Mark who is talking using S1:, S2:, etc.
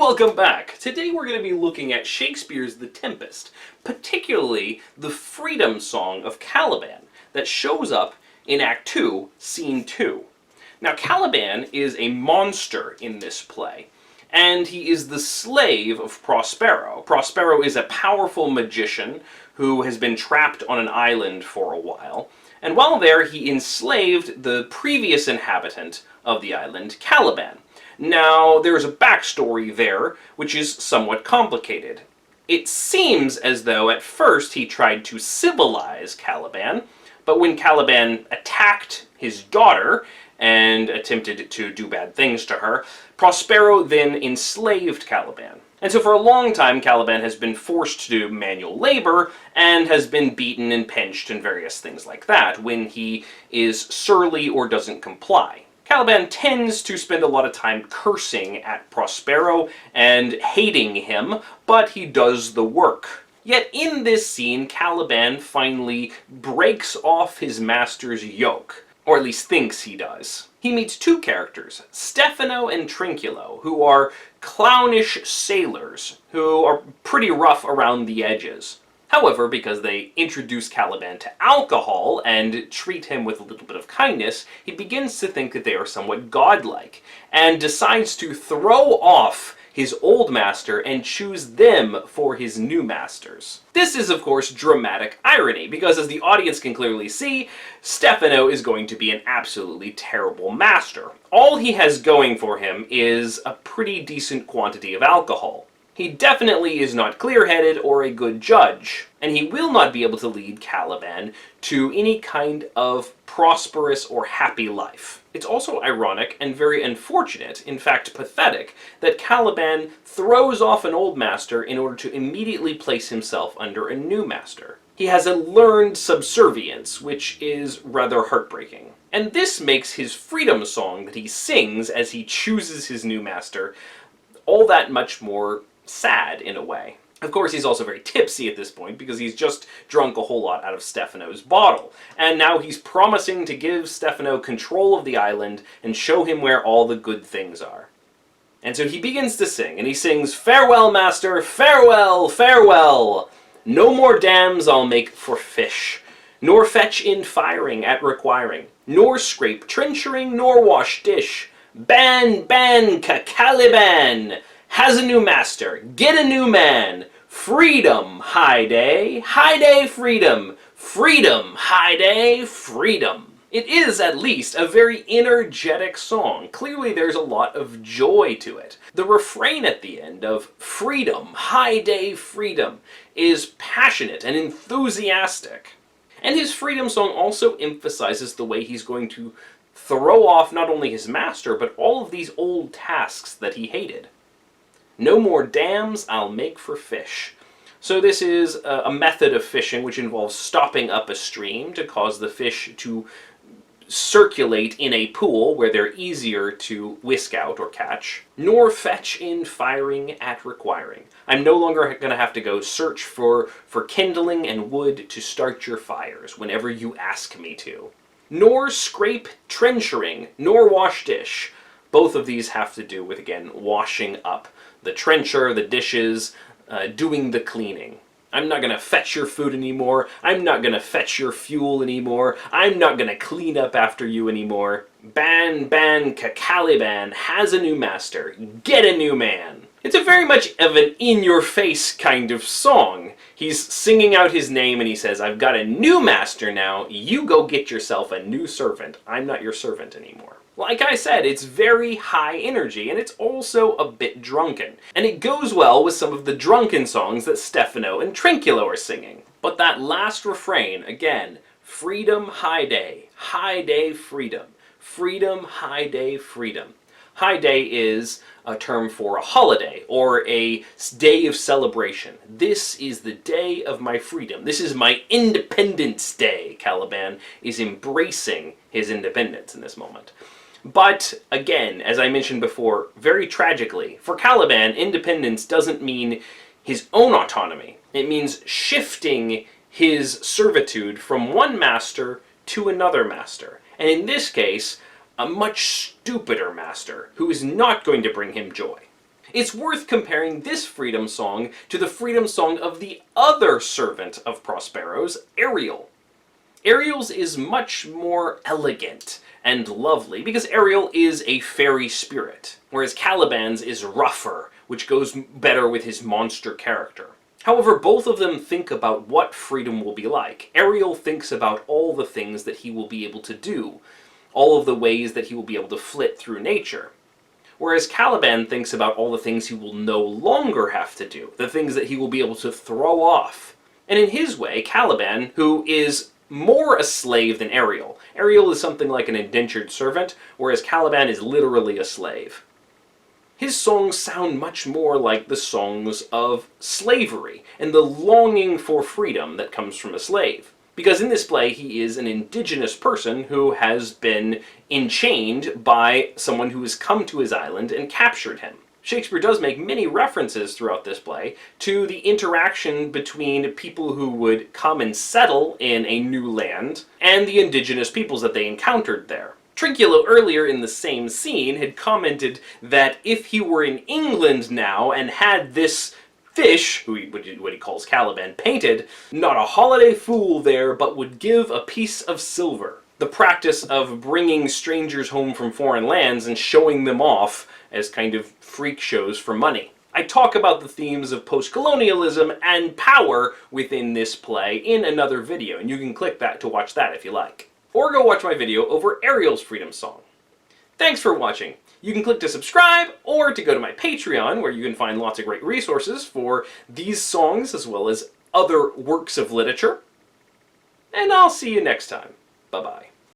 S1: welcome back! Today we're going to be looking at Shakespeare's The Tempest, particularly the freedom song of Caliban that shows up in Act 2, Scene 2. Now Caliban is a monster in this play, and he is the slave of Prospero. Prospero is a powerful magician who has been trapped on an island for a while, and while there he enslaved the previous inhabitant of the island, Caliban. Now, there's a backstory there, which is somewhat complicated. It seems as though at first he tried to civilize Caliban, but when Caliban attacked his daughter and attempted to do bad things to her, Prospero then enslaved Caliban. And so for a long time, Caliban has been forced to do manual labor and has been beaten and pinched and various things like that when he is surly or doesn't comply. Caliban tends to spend a lot of time cursing at Prospero and hating him, but he does the work. Yet in this scene, Caliban finally breaks off his master's yoke, or at least thinks he does. He meets two characters, Stefano and Trinculo, who are clownish sailors who are pretty rough around the edges. However, because they introduce Caliban to alcohol and treat him with a little bit of kindness, he begins to think that they are somewhat godlike, and decides to throw off his old master and choose them for his new masters. This is, of course, dramatic irony, because as the audience can clearly see, Stefano is going to be an absolutely terrible master. All he has going for him is a pretty decent quantity of alcohol. He definitely is not clear-headed or a good judge, and he will not be able to lead Caliban to any kind of prosperous or happy life. It's also ironic and very unfortunate, in fact pathetic, that Caliban throws off an old master in order to immediately place himself under a new master. He has a learned subservience, which is rather heartbreaking. And this makes his freedom song that he sings as he chooses his new master all that much more sad in a way. Of course, he's also very tipsy at this point because he's just drunk a whole lot out of Stefano's bottle. And now he's promising to give Stefano control of the island and show him where all the good things are. And so he begins to sing, and he sings, "Farewell, master, farewell, farewell! No more dams I'll make for fish, nor fetch in firing at requiring, nor scrape trenchering, nor wash dish. Ban, ban, Caliban! Has a new master, get a new man, freedom, high day, freedom, freedom, high day, freedom." It is, at least, a very energetic song. Clearly there's a lot of joy to it. The refrain at the end of freedom, high day, freedom is passionate and enthusiastic. And his freedom song also emphasizes the way he's going to throw off not only his master, but all of these old tasks that he hated. No more dams I'll make for fish. So this is a method of fishing which involves stopping up a stream to cause the fish to circulate in a pool where they're easier to whisk out or catch. Nor fetch in firing at requiring. I'm no longer going to have to go search for kindling and wood to start your fires whenever you ask me to. Nor scrape trenchering, nor wash dish. Both of these have to do with, again, washing up the trencher, the dishes, doing the cleaning. I'm not going to fetch your food anymore. I'm not going to fetch your fuel anymore. I'm not going to clean up after you anymore. Ban, ban, Caliban has a new master. Get a new man. It's a very much of an in-your-face kind of song. He's singing out his name and he says, I've got a new master now. You go get yourself a new servant. I'm not your servant anymore. Like I said, it's very high energy, and it's also a bit drunken. And it goes well with some of the drunken songs that Stefano and Trinculo are singing. But that last refrain, again, freedom, high day, freedom. Freedom, high day, freedom. High day is a term for a holiday, or a day of celebration. This is the day of my freedom. This is my Independence Day. Caliban is embracing his independence in this moment. But, again, as I mentioned before, very tragically, for Caliban, independence doesn't mean his own autonomy. It means shifting his servitude from one master to another master. And in this case, a much stupider master who is not going to bring him joy. it's worth comparing this freedom song to the freedom song of the other servant of Prospero's, Ariel. Ariel's is much more elegant and lovely because Ariel is a fairy spirit, whereas Caliban's is rougher, which goes better with his monster character. However, both of them think about what freedom will be like. Ariel thinks about all the things that he will be able to do, all of the ways that he will be able to flit through nature. Whereas Caliban thinks about all the things he will no longer have to do, the things that he will be able to throw off. And in his way, Caliban, who is more a slave than Ariel. Ariel is something like an indentured servant, whereas Caliban is literally a slave. His songs sound much more like the songs of slavery, and the longing for freedom that comes from a slave. Because in this play, he is an indigenous person who has been enchained by someone who has come to his island and captured him. Shakespeare does make many references throughout this play to the interaction between people who would come and settle in a new land and the indigenous peoples that they encountered there. Trinculo earlier in the same scene had commented that if he were in England now and had this fish, what he calls Caliban, painted, not a holiday fool there, but would give a piece of silver. The practice of bringing strangers home from foreign lands and showing them off as kind of freak shows for money. I talk about the themes of post-colonialism and power within this play in another video, and you can click that to watch that if you like. Or go watch my video over Ariel's Freedom Song. Thanks for watching. You can click to subscribe, or to go to my Patreon, where you can find lots of great resources for these songs as well as other works of literature. And I'll see you next time. Bye-bye.